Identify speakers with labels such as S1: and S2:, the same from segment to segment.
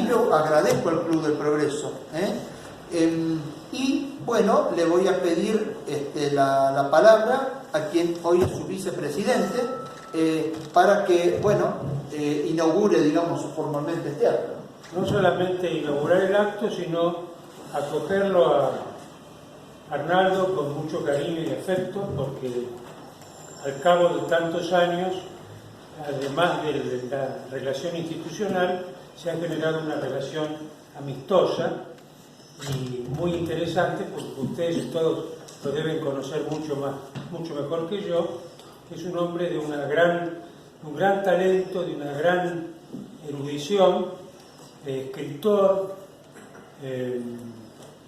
S1: primero agradezco al Club del Progreso, y bueno, le voy a pedir la palabra a quien hoy es su vicepresidente, para que, bueno, inaugure, digamos, formalmente este acto.
S2: No solamente inaugurar el acto, sino acogerlo a Arnaldo con mucho cariño y afecto, porque al cabo de tantos años, además de la relación institucional, se ha generado una relación amistosa y muy interesante, porque ustedes todos lo deben conocer mucho mejor que yo, que es un hombre de un gran talento, de una gran erudición, escritor,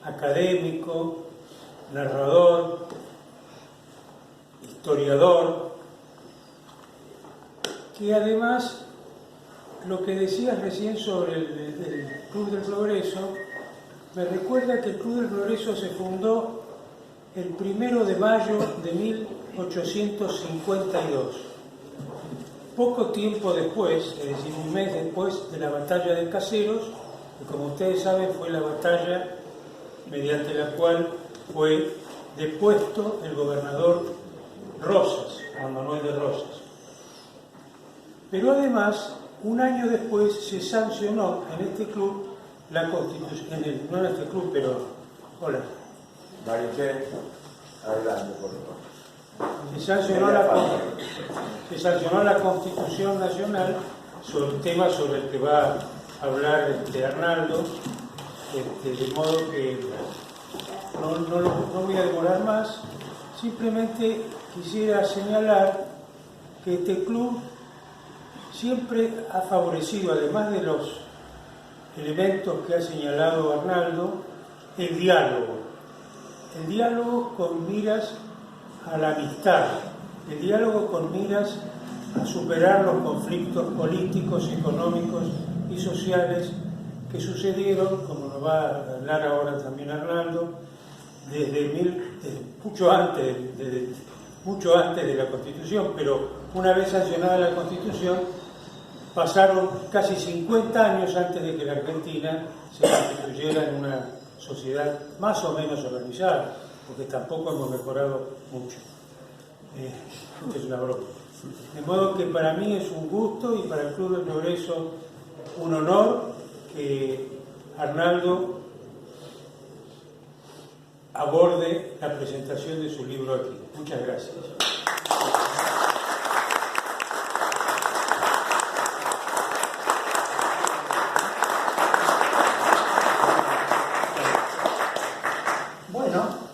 S2: académico, narrador, historiador, que además, lo que decías recién sobre el Club del Progreso, me recuerda que el Club del Progreso se fundó el 1 de mayo de 1852, poco tiempo después, es decir, un mes después de la batalla de Caseros, que como ustedes saben fue la batalla mediante la cual fue depuesto el gobernador Rosas, Juan Manuel de Rosas. Pero además, un año después se sancionó en este club la Constitución, no en este club, pero... Hola.
S3: Marité, adelante, por favor.
S2: Se sancionó la Constitución Nacional sobre el tema sobre el que va a hablar Arnaldo, de modo que no voy a demorar más. Simplemente quisiera señalar que este club siempre ha favorecido, además de los elementos que ha señalado Arnaldo, el diálogo con miras a la amistad, el diálogo con miras a superar los conflictos políticos, económicos y sociales que sucedieron, como nos va a hablar ahora también Arnaldo, mucho antes de la Constitución, pero una vez sancionada la Constitución, pasaron casi 50 años antes de que la Argentina se constituyera en una sociedad más o menos organizada, porque tampoco hemos mejorado mucho. Esto es una broma. De modo que para mí es un gusto y para el Club del Progreso un honor que Arnaldo aborde la presentación de su libro aquí. Muchas gracias.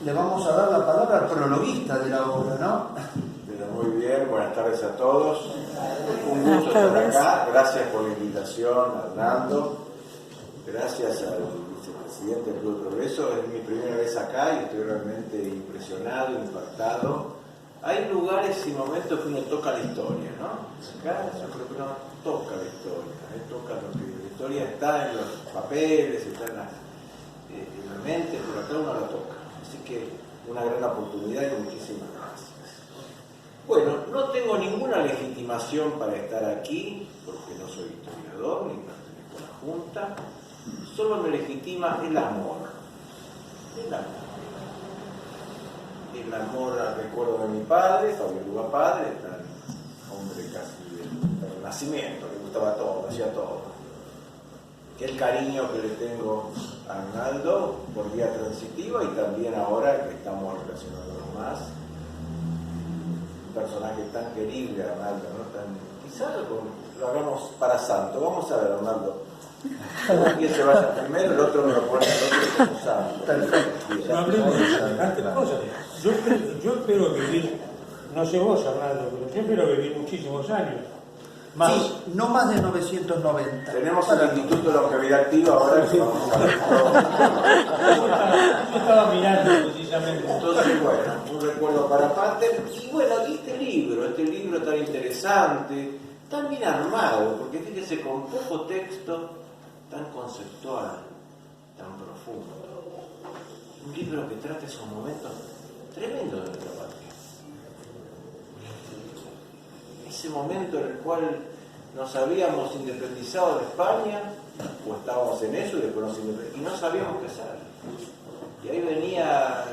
S1: Le vamos a dar la palabra al prologuista de la obra, ¿no?
S3: Muy bien, buenas tardes a todos. Un gusto estar acá. Gracias por la invitación, Arnaldo. Gracias al vicepresidente del Club del Progreso. Es mi primera vez acá y estoy realmente impresionado, impactado. Hay lugares y momentos que uno toca la historia, ¿no? Acá yo creo que uno toca la historia. Toca lo que la historia está en los papeles, está en la mente, pero acá uno la toca. Así que una gran oportunidad y muchísimas gracias. Bueno, no tengo ninguna legitimación para estar aquí, porque no soy historiador ni pertenezco a la Junta. Solo me legitima el amor. El amor al recuerdo de mi padre, Fabio Luga padre, un hombre casi del nacimiento, le gustaba todo, hacía todo. El cariño que le tengo a Arnaldo por vía transitiva y también ahora que estamos relacionándonos más. Un personaje tan querible, Arnaldo, ¿no? Quizás lo hagamos para santo. Vamos a ver, Arnaldo. Quien se vaya primero, el otro me lo pone, el otro como santo.
S2: Perfecto. No hablemos de semejantes cosas. Yo espero vivir, no sé vos, Arnaldo, pero yo espero vivir muchísimos años.
S1: Más. Sí, no más de 990.
S3: Tenemos el Instituto de Longevidad Activa ahora que vamos a ver.
S2: Yo estaba mirando precisamente.
S3: Entonces, bueno, un recuerdo para Pater. Y bueno, este libro tan interesante, tan bien armado, porque fíjese, con poco texto, tan conceptual, tan profundo. Un libro que trata esos momentos tremendos de nuestra patria. Ese momento en el cual nos habíamos independizado de España, o estábamos en eso y después y no sabíamos qué hacer. Y ahí venía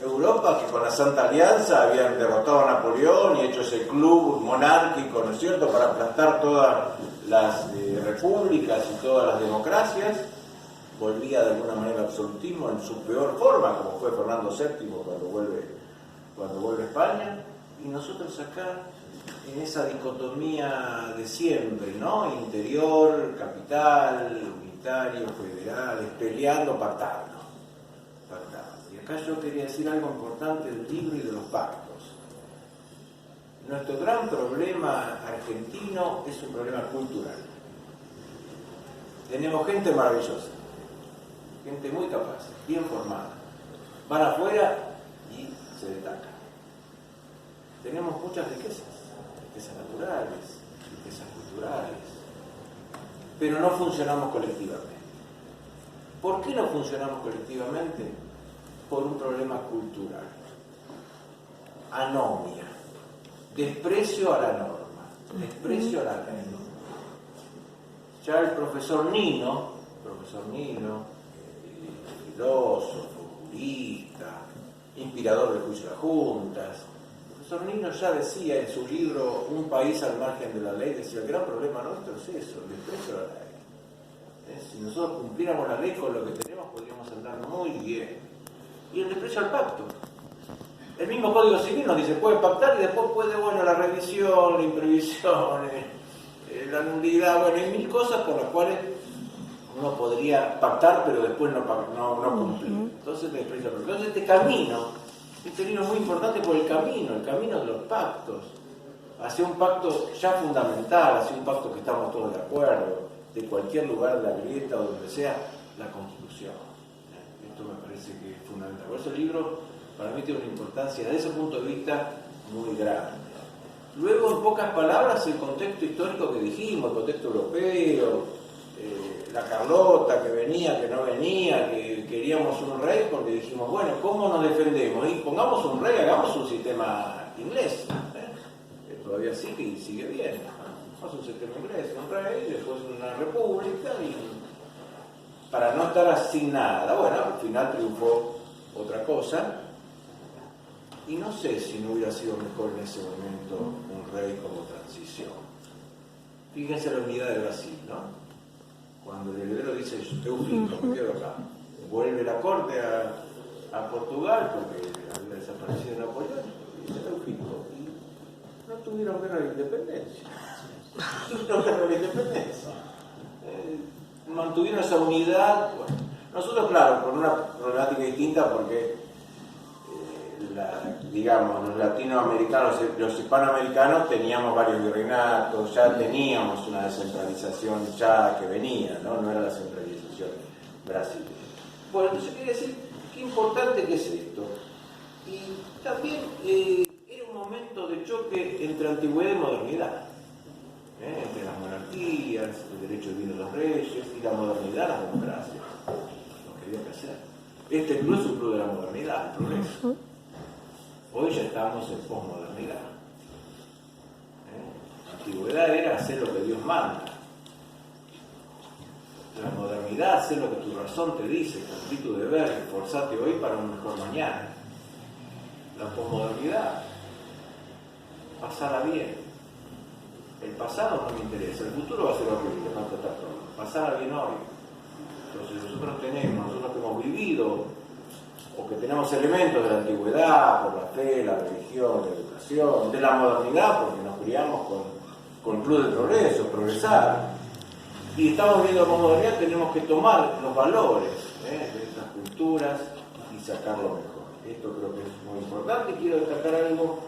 S3: Europa, que con la Santa Alianza habían derrotado a Napoleón y hecho ese club monárquico, ¿no es cierto?, para aplastar todas las repúblicas y todas las democracias. Volvía de alguna manera al absolutismo en su peor forma, como fue Fernando VII cuando vuelve a España, y nosotros acá en esa dicotomía de siempre, ¿no? Interior, capital, unitario, federal, peleando, pactando. Y acá yo quería decir algo importante del libro y de los pactos. Nuestro gran problema argentino es un problema cultural. Tenemos gente maravillosa, gente muy capaz, bien formada. Van afuera y se destacan. Tenemos muchas riquezas naturales, riquezas culturales, pero no funcionamos colectivamente. ¿Por qué no funcionamos colectivamente? Por un problema cultural. Anomia, desprecio a la norma, desprecio a la ley. Ya el profesor Nino, filósofo, jurista, inspirador del juicio de las juntas, el profesor Nino ya decía en su libro Un país al margen de la ley, decía, el gran problema nuestro es eso, el desprecio a la ley. Si nosotros cumpliéramos la ley con lo que tenemos, podríamos andar muy bien. Y el desprecio al pacto. El mismo Código Civil nos dice, puede pactar y después puede, la revisión, la imprevisión, la nulidad, hay mil cosas por las cuales uno podría pactar, pero después no cumplir. Entonces, el desprecio al pacto. Entonces, este camino es muy importante por el camino de los pactos, hacia un pacto ya fundamental, hacia un pacto que estamos todos de acuerdo, de cualquier lugar de la grieta o donde sea, la Constitución. Esto me parece que es fundamental. Por eso el libro para mí tiene una importancia desde ese punto de vista muy grande. Luego, en pocas palabras, el contexto histórico que dijimos, el contexto europeo, la Carlota que venía, que no venía, que queríamos un rey porque dijimos, ¿cómo nos defendemos? Y pongamos un rey, hagamos un sistema inglés, que todavía sigue y sigue bien. Hagamos un sistema inglés, un rey, después una república, y para no estar asignada. Al final triunfó otra cosa, y no sé si no hubiera sido mejor en ese momento un rey como transición. Fíjense la unidad de Brasil, ¿no? Cuando el heredero dice, Eufito, me quedo acá, vuelve la corte a Portugal, porque había desaparecido Napoleón, y dice Eufito, y no tuvieron guerra de independencia. Mantuvieron esa unidad. Nosotros, claro, con una problemática distinta, porque los latinoamericanos, los hispanoamericanos teníamos varios virreinatos, ya teníamos una descentralización ya que venía, no era la centralización brasileña. Entonces quería decir, qué importante que es esto. Y también era un momento de choque entre antigüedad y modernidad, entre las monarquías, el derecho divino de los reyes y la modernidad, las democracias. Lo que había que hacer. Este club es un club de la modernidad, el progreso. Hoy ya estamos en posmodernidad. La antigüedad era hacer lo que Dios manda. La modernidad, hacer lo que tu razón te dice, cumplir tu deber, esforzate hoy para un mejor mañana. La posmodernidad, pasarla bien. El pasado no me interesa, el futuro va a ser horrible, pasarla bien hoy. Entonces nosotros que hemos vivido, o que tenemos elementos de la antigüedad, por la fe, la religión, la educación, de la modernidad, porque nos criamos con el Club de Progreso, progresar. Y estamos viendo la modernidad, tenemos que tomar los valores de estas culturas y sacarlo mejor. Esto creo que es muy importante. Quiero destacar algo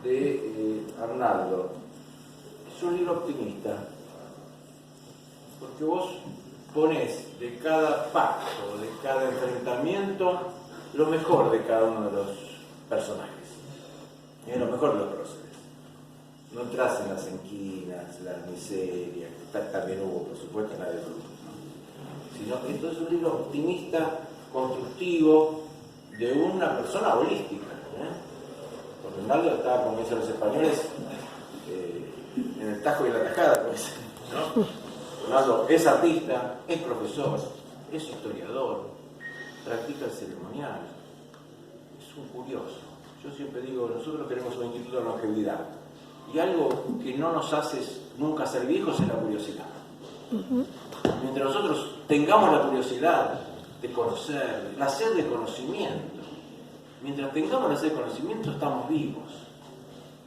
S3: de Arnaldo. Es un libro optimista, porque vos ponés de cada pacto, de cada enfrentamiento, lo mejor de cada uno de los personajes, lo mejor de los próceres. No entras en las enquinas, las miserias, que también hubo, por supuesto, en la de Bruno, sino que esto es un libro optimista, constructivo, de una persona holística. Porque Arnaldo estaba, como dicen los españoles, en el tajo y la tajada, pues, ¿no? Arnaldo es artista, es profesor, es historiador, practica el ceremonial, es un curioso. Yo siempre digo, nosotros tenemos un instituto de longevidad y algo que no nos hace nunca ser viejos es la curiosidad. Mientras nosotros tengamos la curiosidad de conocer, la sed de conocimiento, mientras tengamos la sed de conocimiento estamos vivos.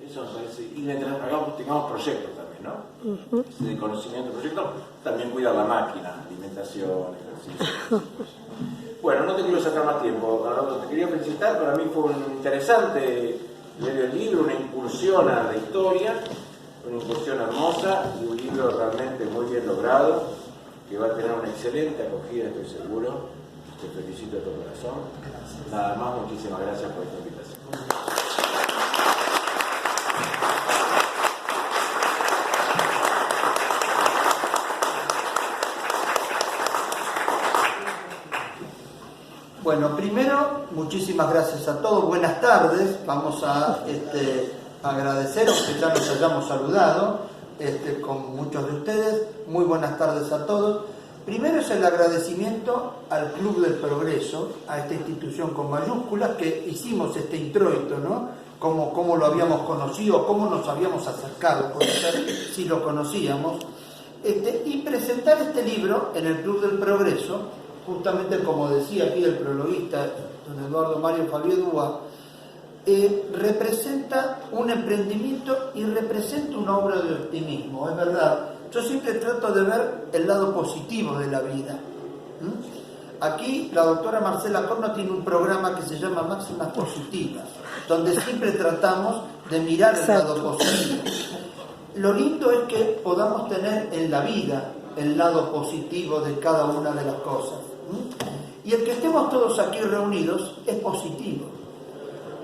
S3: Eso me parece, y mientras tengamos proyectos también, ¿no? Ese de conocimiento, proyecto, también cuida la máquina, alimentación, ejercicio. Bueno, no te quiero sacar más tiempo, Arnaldo, te quería felicitar, para mí fue un interesante leer el libro, una incursión a la historia, una incursión hermosa y un libro realmente muy bien logrado, que va a tener una excelente acogida, estoy seguro. Te felicito de todo corazón. Nada más, muchísimas gracias por esta invitación.
S1: Bueno, primero, muchísimas gracias a todos. Buenas tardes. Vamos a agradecer, aunque ya nos hayamos saludado con muchos de ustedes. Muy buenas tardes a todos. Primero es el agradecimiento al Club del Progreso, a esta institución con mayúsculas, que hicimos este introito, ¿no? Cómo lo habíamos conocido, cómo nos habíamos acercado, conocer si lo conocíamos, y presentar este libro en el Club del Progreso, justamente como decía aquí el prologuista, don Eduardo Mario Fabiedúa, representa un emprendimiento y representa una obra de optimismo, es verdad. Yo siempre trato de ver el lado positivo de la vida. Aquí la doctora Marcela Corno tiene un programa que se llama Máximas Positivas, donde siempre tratamos de mirar el lado positivo. Lo lindo es que podamos tener en la vida el lado positivo de cada una de las cosas. Y el que estemos todos aquí reunidos es positivo.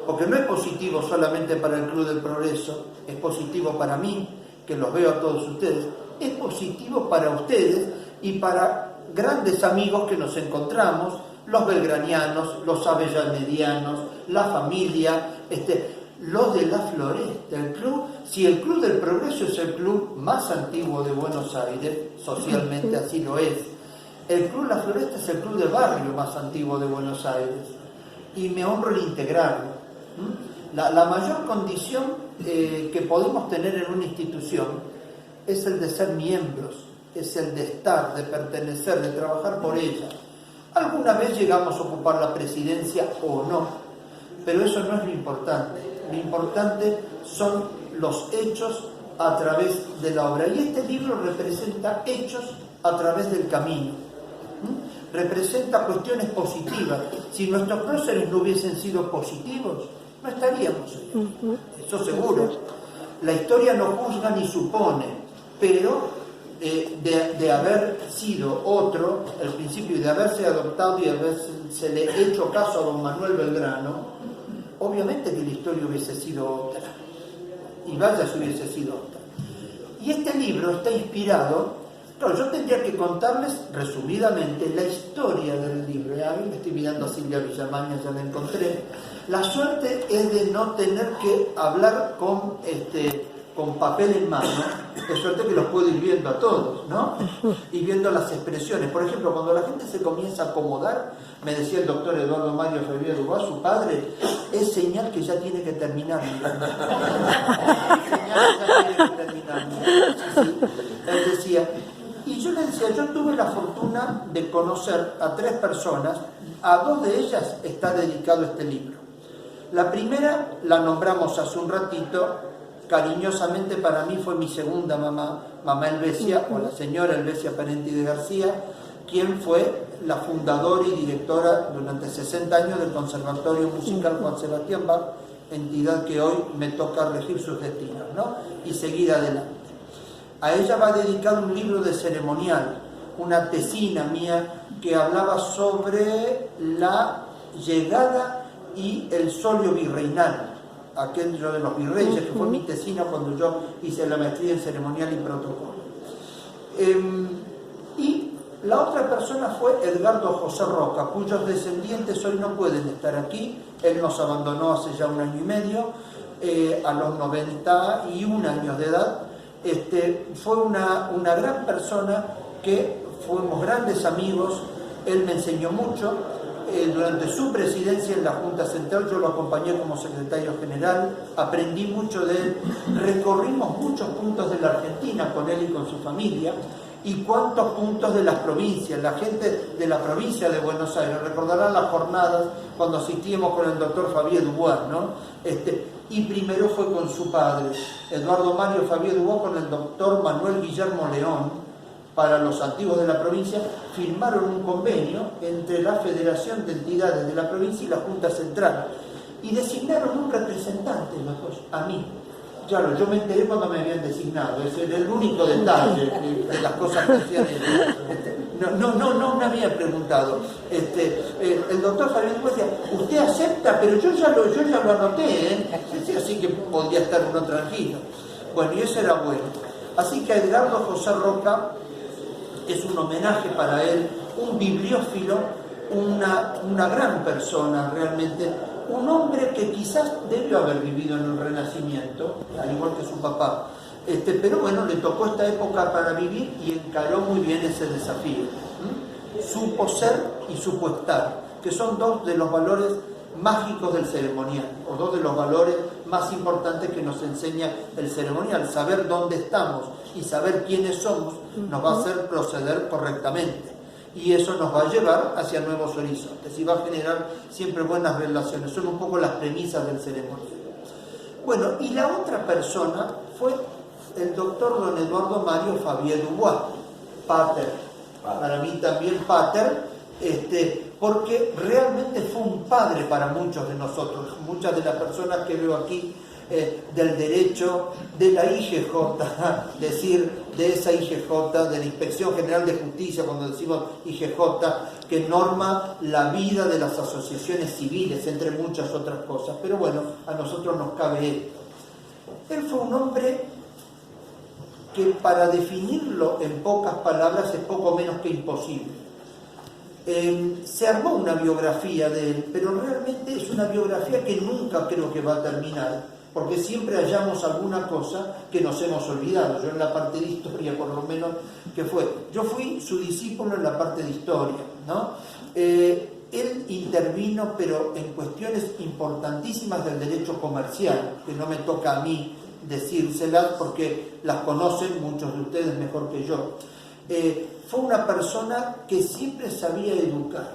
S1: Porque no es positivo solamente para el Club del Progreso, es positivo para mí, que los veo a todos ustedes, es positivo para ustedes y para grandes amigos que nos encontramos, los belgranianos, los avellanedianos, la familia, los de la Floresta, el club. Si el Club del Progreso es el club más antiguo de Buenos Aires, socialmente así lo es, el Club La Floresta es el club de barrio más antiguo de Buenos Aires y me honro el integrarlo. La mayor condición que podemos tener en una institución es el de ser miembros, es el de estar, de pertenecer, de trabajar por ella. Alguna vez llegamos a ocupar la presidencia o no, pero eso no es lo importante. Lo importante son los hechos a través de la obra. Y este libro representa hechos a través del camino. Representa cuestiones positivas. Si nuestros próceres no hubiesen sido positivos, no estaríamos ahí. Eso seguro. La historia no juzga ni supone, pero de haber sido otro, el principio de haberse adoptado y haberse le hecho caso a don Manuel Belgrano, obviamente que la historia hubiese sido otra. Y vaya si hubiese sido otra. Y este libro está inspirado, claro, yo tendría que contarles resumidamente la historia del libro. Ya ven, estoy mirando a Silvia Villamaña, ya la encontré. La suerte es de no tener que hablar con papel en mano, de suerte que los puedo ir viendo a todos, ¿no? Y viendo las expresiones. Por ejemplo, cuando la gente se comienza a acomodar, me decía el doctor Eduardo Mario Fabiedúa, su padre, es señal que ya tiene que terminar. Sí. Él decía, y yo le decía, yo tuve la fortuna de conocer a 3 personas, a 2 de ellas está dedicado este libro. La primera la nombramos hace un ratito, cariñosamente para mí fue mi segunda mamá Helvecia, o la señora Helvecia Parenti de García, quien fue la fundadora y directora durante 60 años del Conservatorio Musical Juan Sebastián Bach, entidad que hoy me toca regir sus destinos, ¿no? Y seguir adelante. A ella va dedicado un libro de ceremonial, una tesina mía que hablaba sobre la llegada y el solio virreinal, aquello de los virreyes, que fue mi tesina cuando yo hice la maestría en ceremonial y protocolo. Y la otra persona fue Edgardo José Roca, cuyos descendientes hoy no pueden estar aquí. Él nos abandonó hace ya 1 año y medio, a los 91 años de edad. Fue una gran persona que fuimos grandes amigos, él me enseñó mucho. Durante su presidencia en la Junta Central yo lo acompañé como secretario general, aprendí mucho de él, recorrimos muchos puntos de la Argentina con él y con su familia, y cuántos puntos de las provincias. La gente de la provincia de Buenos Aires recordarán las jornadas cuando asistíamos con el doctor Fabié Dubois, ¿no? Y primero fue con su padre, Eduardo Mario Fabié Dubois, con el doctor Manuel Guillermo León. Para los antiguos de la provincia, firmaron un convenio entre la Federación de Entidades de la provincia y la Junta Central, y designaron un representante, los dos, a mí. Claro, yo me enteré cuando me habían designado, ese era el único detalle de las cosas que hacían ellos. No me había preguntado. El doctor Fabián decía, usted acepta, pero yo ya lo anoté, ¿eh? Así que podía estar uno tranquilo. Bueno, y eso era bueno. Así que a Edgardo José Roca es un homenaje para él, un bibliófilo, una gran persona realmente, un hombre que quizás debió haber vivido en el Renacimiento, al igual que su papá, pero bueno, le tocó esta época para vivir y encaró muy bien ese desafío. Supo ser y supo estar, que son dos de los valores mágicos del ceremonial, o dos de los valores más importantes que nos enseña el ceremonial. Saber dónde estamos y saber quiénes somos nos va a hacer proceder correctamente, y eso nos va a llevar hacia nuevos horizontes y va a generar siempre buenas relaciones. Son un poco las premisas del ceremonial. Bueno, y la otra persona fue el doctor don Eduardo Mario Fabié Dubois, pater, para mí también pater, porque realmente fue un padre para muchos de nosotros, muchas de las personas que veo aquí, del derecho, de la IGJ, decir de esa IGJ, de la Inspección General de Justicia, cuando decimos IGJ, que norma la vida de las asociaciones civiles, entre muchas otras cosas. Pero bueno, a nosotros nos cabe esto. Él fue un hombre que, para definirlo en pocas palabras, es poco menos que imposible. Se armó una biografía de él, pero realmente es una biografía que nunca creo que va a terminar, porque siempre hallamos alguna cosa que nos hemos olvidado. Yo en la parte de historia, por lo menos, yo fui su discípulo en la parte de historia, ¿no? Él intervino, pero en cuestiones importantísimas del derecho comercial, que no me toca a mí decírselas porque las conocen muchos de ustedes mejor que yo. Fue una persona que siempre sabía educar.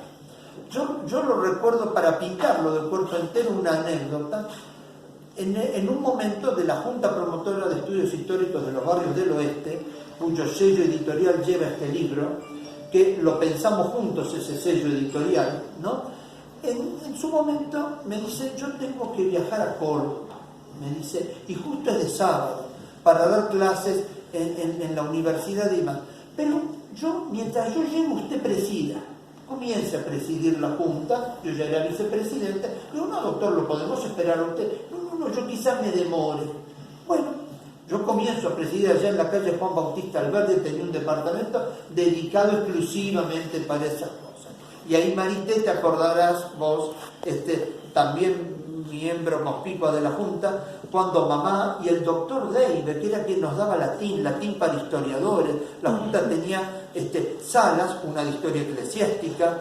S1: Yo lo recuerdo, para pintarlo de cuerpo entero, una anécdota. En un momento de la Junta Promotora de Estudios Históricos de los Barrios del Oeste, cuyo sello editorial lleva este libro, que lo pensamos juntos, ese sello editorial, ¿no? En su momento me dice, yo tengo que viajar a Córdoba, me dice, y justo es de sábado, para dar clases en la universidad de Imán. Pero mientras yo llego, usted presida, comience a presidir la Junta. Yo ya era vicepresidente. Digo, no, doctor, ¿lo podemos esperar a usted? No, yo quizás me demore. Bueno, yo comienzo a presidir allá en la calle Juan Bautista Alberdi, tenía un departamento dedicado exclusivamente para esas cosas. Y ahí, Marité, te acordarás vos, también miembro conspicua de la Junta, cuando mamá y el doctor Deiber, que era quien nos daba latín para historiadores. La Junta tenía salas, una de historia eclesiástica,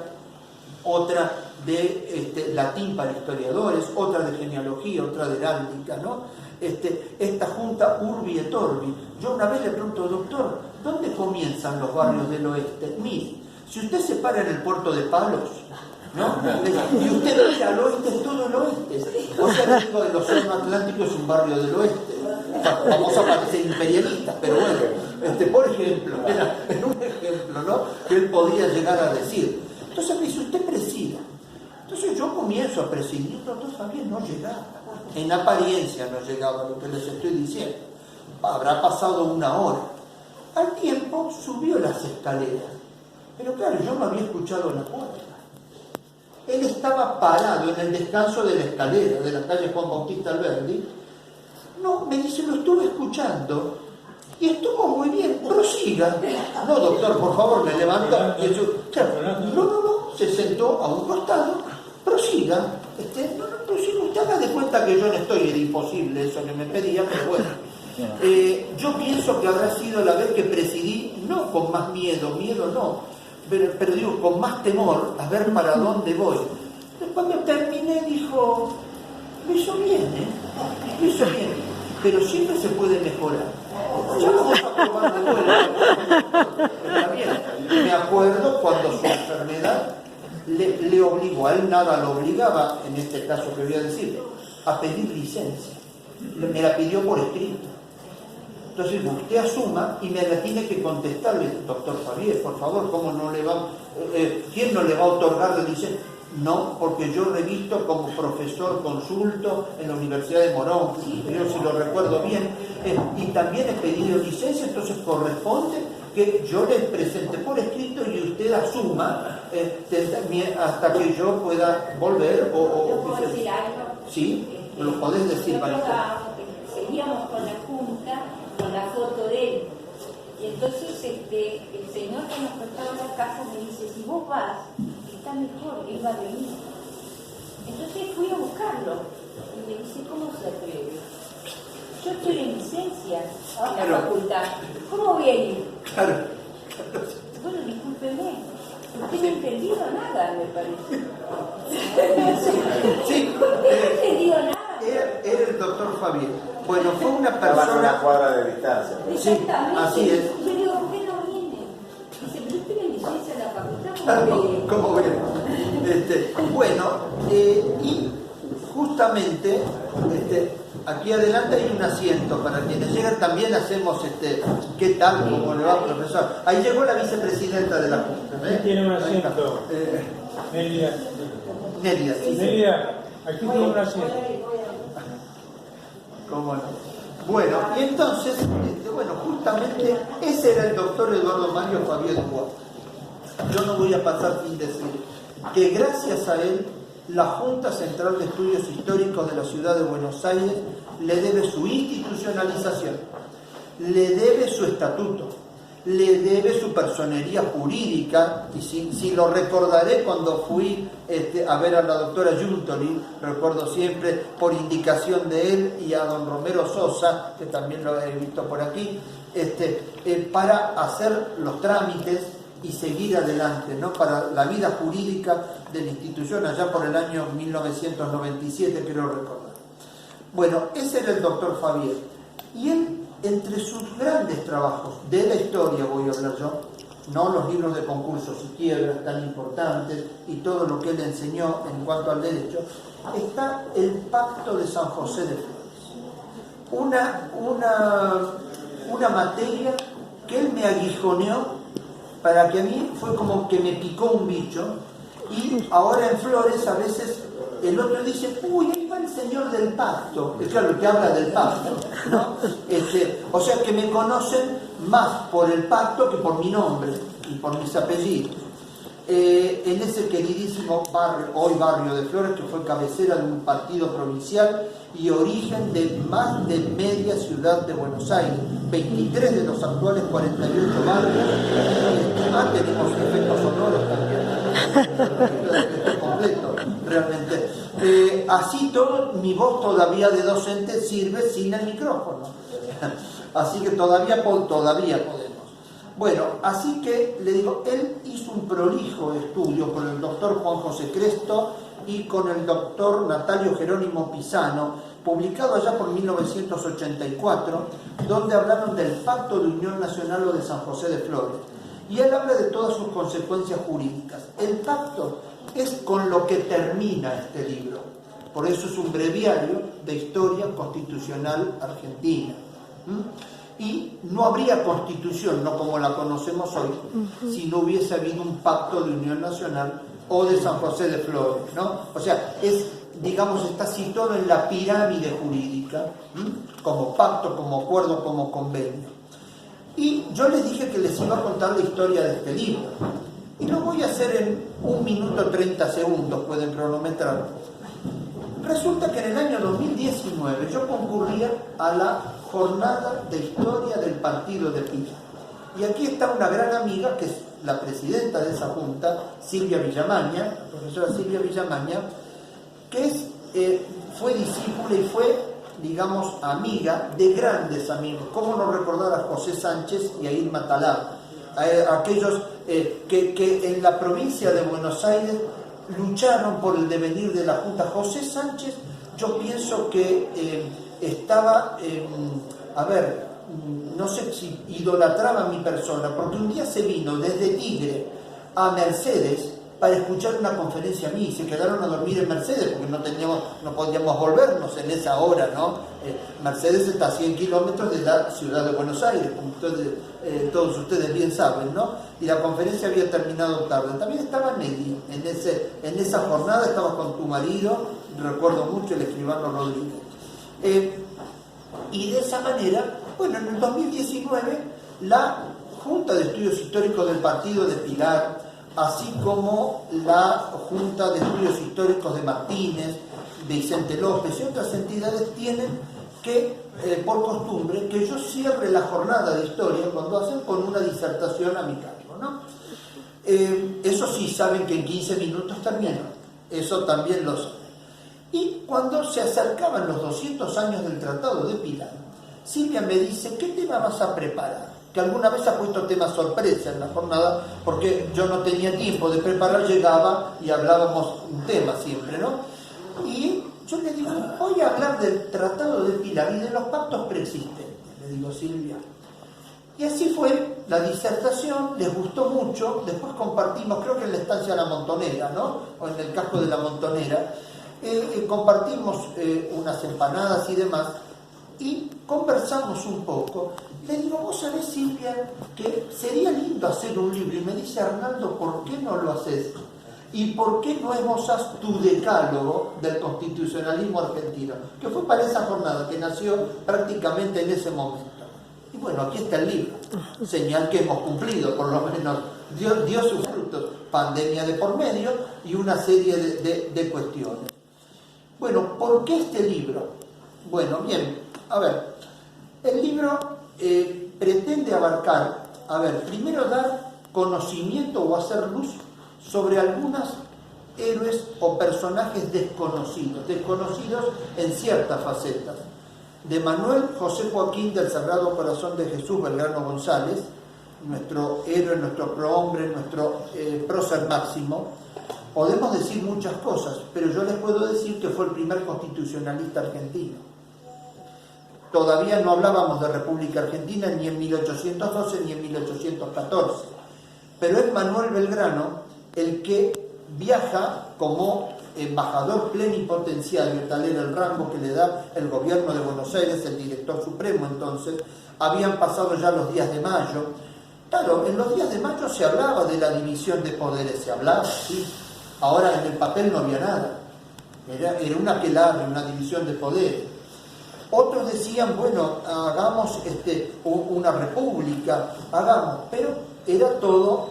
S1: otra de latín para historiadores, otra de genealogía, otra de heráldica, ¿no? Esta Junta Urbi et Orbi. Yo una vez le pregunto, doctor, ¿dónde comienzan los barrios del oeste? Mire, si usted se para en el puerto de Palos, ¿no? Y usted mira al oeste, es todo el oeste. O sea, el Océano Atlántico es un barrio del oeste. O sea, vamos a parecer imperialistas, pero bueno, por ejemplo, era un ejemplo, ¿no?, que él podía llegar a decir. Entonces me dice, usted presida. Entonces yo comienzo a presidir, el doctor Fabián no llegaba. En apariencia no llegaba, lo que les estoy diciendo. Habrá pasado una hora. Al tiempo subió las escaleras. Pero claro, yo no había escuchado la puerta. Él estaba parado en el descanso de la escalera de la calle Juan Bautista Alberdi. No, me dice, lo estuve escuchando y estuvo muy bien, prosiga. No, doctor, por favor, me levantó. No, se sentó a un costado, prosiga. Prosiga, usted haga de cuenta que yo no estoy, era imposible eso que me pedía, pero bueno. Yo pienso que habrá sido la vez que presidí, no con más miedo no, pero digo, con más temor, a ver para dónde voy. Cuando terminé dijo, lo hizo bien, lo hizo bien, pero siempre se puede mejorar. Ya vamos a probar de vuelta. Está bien. Me acuerdo cuando su enfermedad le obligó, a él nada lo obligaba, en este caso que voy a decir, a pedir licencia. Me la pidió por escrito. Entonces usted asuma y me la tiene que contestarle, doctor Javier, por favor, ¿cómo no le va, ¿quién no le va a otorgar la licencia? No, porque yo revisto como profesor consulto en la Universidad de Morón, yo si lo recuerdo bien, y también he pedido licencia, entonces corresponde que yo le presente por escrito y usted asuma hasta que yo pueda volver
S4: ¿Yo puedo decir algo?
S1: Sí, lo podés decir, Marita.
S4: Seguíamos con la junta, con la foto de él. Y entonces el señor que nos prestaba la casa me dice, si vos vas, está mejor, él va a venir. Entonces fui a buscarlo. Y me dice, ¿cómo se atreve? Yo estoy en licencia a la facultad. ¿Cómo voy a ir?
S1: Claro.
S4: Bueno, discúlpeme. Usted no ha entendido nada, me parece.
S1: Sí.
S4: Usted no ha entendido nada.
S1: Era el doctor Fabián. Bueno, fue una
S3: Estaban a una
S1: persona...
S3: cuadra de distancia.
S4: Exactamente.
S1: así es.
S4: Yo digo, ¿por qué no viene? Dice, pero usted tiene licencia en la facultad.
S1: Claro, ¿cómo ven? Bueno, y justamente aquí adelante hay un asiento para quienes llegan. También hacemos ¿qué tal? ¿Cómo le va, profesor? Ahí llegó la vicepresidenta de la Junta.
S2: Aquí tiene un asiento. Nelia.
S1: Nelia, sí.
S2: Nelia, aquí tiene un asiento.
S1: ¿Cómo no? Bueno, y entonces, justamente ese era el doctor Eduardo Mario Fabián Duarte. Yo no voy a pasar sin decir que gracias a él, la Junta Central de Estudios Históricos de la Ciudad de Buenos Aires le debe su institucionalización, le debe su estatuto, le debe su personería jurídica, y si lo recordaré cuando fui a ver a la doctora Yuntoli, recuerdo siempre por indicación de él, y a don Romero Sosa, que también lo he visto por aquí, para hacer los trámites y seguir adelante, ¿no? Para la vida jurídica de la institución, allá por el año 1997, quiero recordar. Bueno, ese era el doctor Fabián. Y él, entre sus grandes trabajos de la historia, voy a hablar yo, no los libros de concursos y quiebras tan importantes y todo lo que él enseñó en cuanto al derecho, está el Pacto de San José de Flores. Una materia que él me aguijoneó para que a mí fue como que me picó un bicho, y ahora en Flores a veces el otro dice, uy, ahí va el señor del pacto, es claro, que habla del pacto, ¿no? O sea que me conocen más por el pacto que por mi nombre y por mis apellidos. En ese queridísimo barrio, hoy barrio de Flores, que fue cabecera de un partido provincial y origen de más de media ciudad de Buenos Aires, 23 de los actuales 48 barrios. Tenemos efectos sonoros también, completo, realmente. Así todo, mi voz todavía de docente sirve sin el micrófono, así que todavía podemos. Bueno, así que le digo, él hizo un prolijo estudio con el doctor Juan José Cresto y con el doctor Natalio Jerónimo Pisano, publicado allá por 1984, donde hablaron del Pacto de Unión Nacional o de San José de Flores. Y él habla de todas sus consecuencias jurídicas. El pacto es con lo que termina este libro. Por eso es un breviario de historia constitucional argentina. Y no habría constitución, no como la conocemos hoy, si no hubiese habido un pacto de unión nacional o de San José de Flores, ¿no? O sea, está situado en la pirámide jurídica, como pacto, como acuerdo, como convenio. Y yo les dije que les iba a contar la historia de este libro. Y lo voy a hacer en 1 minuto 30 segundos, pueden cronometrar. Resulta que en el año 2019 yo concurría a la jornada de historia del partido de Pila. Y aquí está una gran amiga, que es la presidenta de esa junta, Silvia Villamaña, la profesora Silvia Villamaña, que fue discípula y fue digamos, amiga de grandes amigos. ¿Cómo no recordar a José Sánchez y a Irma Talá? Aquellos que en la provincia de Buenos Aires lucharon por el devenir de la Junta. José Sánchez, yo pienso que estaba, no sé si idolatraba a mi persona, porque un día se vino desde Tigre a Mercedes para escuchar una conferencia a mí, y se quedaron a dormir en Mercedes porque no podíamos volvernos en esa hora, ¿no? Mercedes está a 100 kilómetros de la ciudad de Buenos Aires, como todos ustedes bien saben, ¿no? Y la conferencia había terminado tarde. También estaba Nelly, en esa jornada estaba con tu marido, recuerdo mucho, el escribano Rodríguez. Y de esa manera, bueno, en el 2019, la Junta de Estudios Históricos del Partido de Pilar, así como la Junta de Estudios Históricos de Martínez, Vicente López y otras entidades tienen que, por costumbre, que yo cierre la jornada de historia cuando hacen con una disertación a mi cargo, ¿no? Eso sí, saben que en 15 minutos termino, eso también lo saben. Y cuando se acercaban los 200 años del Tratado de Pilar, Silvia me dice, ¿qué tema vas a preparar? Que alguna vez ha puesto tema sorpresa en la jornada, porque yo no tenía tiempo de preparar, llegaba y hablábamos un tema siempre, ¿no? Y yo le digo, voy a hablar del Tratado de Pilar y de los pactos preexistentes, le digo, Silvia. Y así fue la disertación, les gustó mucho, después compartimos, creo que en la estancia La Montonera, ¿no? O en el casco de La Montonera, compartimos unas empanadas y demás, y conversamos un poco. Le digo, vos sabés, Silvia, que sería lindo hacer un libro. Y me dice, Arnaldo, ¿por qué no lo haces? ¿Y por qué no esbozas tu decálogo del constitucionalismo argentino? Que fue para esa jornada, que nació prácticamente en ese momento. Y bueno, aquí está el libro. Señal que hemos cumplido, por lo menos dio sus frutos. Pandemia de por medio y una serie de cuestiones. Bueno, ¿por qué este libro? Bueno, bien, a ver, el libro pretende abarcar, primero dar conocimiento o hacer luz sobre algunos héroes o personajes desconocidos en ciertas facetas. De Manuel José Joaquín del Sagrado Corazón de Jesús Belgrano González, nuestro héroe, nuestro prohombre, nuestro prócer máximo. Podemos decir muchas cosas, pero yo les puedo decir que fue el primer constitucionalista argentino. Todavía no hablábamos de República Argentina ni en 1812 ni en 1814, pero es Manuel Belgrano el que viaja como embajador plenipotenciario, tal era el rango que le da el gobierno de Buenos Aires, el director supremo entonces. Habían pasado ya los días de mayo. Claro, en los días de mayo se hablaba de la división de poderes, se hablaba, sí. Ahora en el papel no había nada, era una aquelarre, una división de poderes. Otros decían, bueno, hagamos una república, pero era todo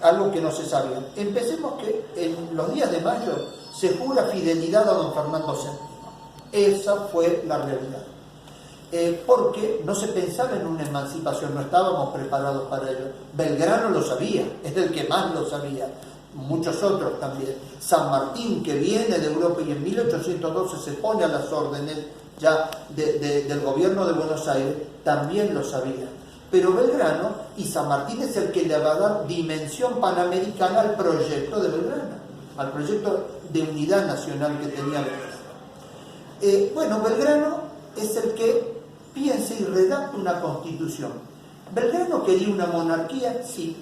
S1: algo que no se sabía. Empecemos que en los días de mayo se jura fidelidad a don Fernando VII. Esa fue la realidad. Porque no se pensaba en una emancipación, no estábamos preparados para ello. Belgrano lo sabía, es el que más lo sabía. Muchos otros también. San Martín, que viene de Europa y en 1812 se pone a las órdenes ya del gobierno de Buenos Aires, también lo sabía. Pero Belgrano y San Martín es el que le va a dar dimensión panamericana al proyecto de Belgrano, al proyecto de unidad nacional que tenía Belgrano. Belgrano es el que piensa y redacta una constitución. Belgrano quería una monarquía, sí.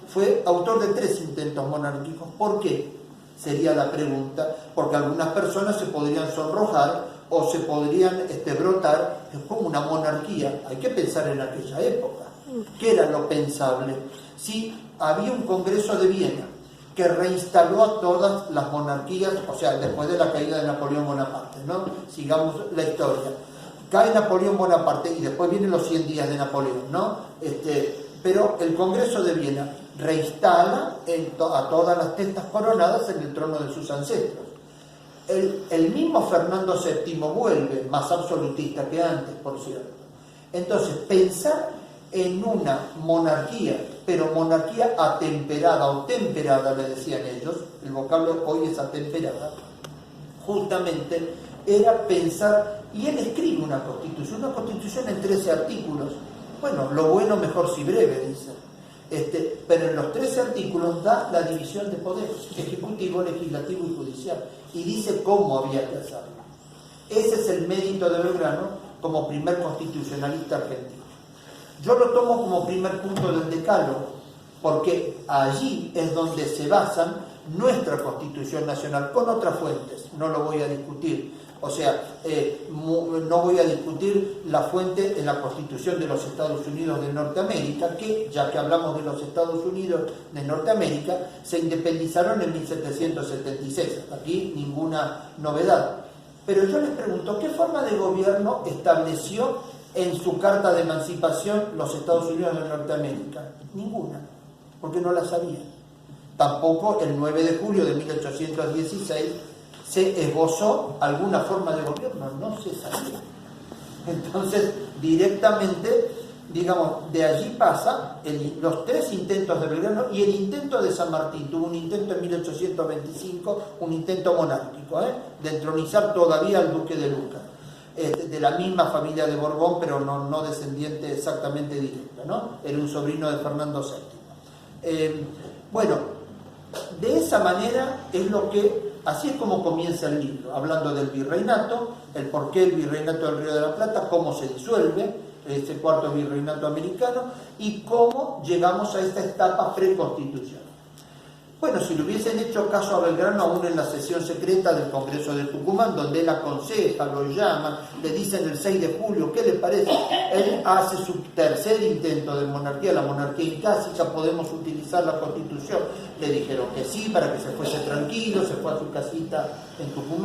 S1: Fue autor de 3 intentos monárquicos. ¿Por qué? Sería la pregunta, porque algunas personas se podrían sonrojar o se podrían brotar como una monarquía. Hay que pensar en aquella época. ¿Qué era lo pensable? Si había un Congreso de Viena que reinstaló a todas las monarquías, o sea, después de la caída de Napoleón Bonaparte, ¿no? Sigamos la historia. Cae Napoleón Bonaparte y después vienen los 100 días de Napoleón, ¿no? Pero el Congreso de Viena reinstala a todas las testas coronadas en el trono de sus ancestros. El mismo Fernando VII vuelve, más absolutista que antes, por cierto. Entonces, pensar en una monarquía, pero monarquía atemperada o temperada, le decían ellos, el vocablo hoy es atemperada, justamente era pensar Y él escribe una constitución en 13 artículos. Bueno, lo bueno mejor si breve, dice. Pero en los 13 artículos da la división de poderes, ejecutivo, legislativo y judicial, y dice cómo había que hacerlo. Ese es el mérito de Belgrano como primer constitucionalista argentino. Yo lo tomo como primer punto del decálogo, porque allí es donde se basan nuestra Constitución Nacional, con otras fuentes, no lo voy a discutir. O sea, no voy a discutir la fuente en la Constitución de los Estados Unidos de Norteamérica, que, ya que hablamos de los Estados Unidos de Norteamérica, se independizaron en 1776. Hasta aquí ninguna novedad. Pero yo les pregunto, ¿qué forma de gobierno estableció en su Carta de Emancipación los Estados Unidos de Norteamérica? Ninguna, porque no la sabían. Tampoco el 9 de julio de 1816 se esbozó alguna forma de gobierno, no se sabía. Entonces, directamente, digamos, de allí pasa los 3 intentos de Belgrano y el intento de San Martín. Tuvo un intento en 1825, un intento monárquico, de entronizar todavía al duque de Luca, de la misma familia de Borbón, pero no descendiente exactamente directo, ¿no? Era un sobrino de Fernando VII. Bueno, de esa manera es así es como comienza el libro, hablando del virreinato, el porqué el virreinato del Río de la Plata, cómo se disuelve este cuarto virreinato americano y cómo llegamos a esta etapa preconstitucional. Bueno, si le hubiesen hecho caso a Belgrano aún en la sesión secreta del Congreso de Tucumán, donde él aconseja, lo llama, le dicen el 6 de julio, ¿qué le parece? Él hace su tercer intento de monarquía, la monarquía inclásica, podemos utilizar la Constitución. Le dijeron que sí, para que se fuese tranquilo, se fue a su casita en Tucumán.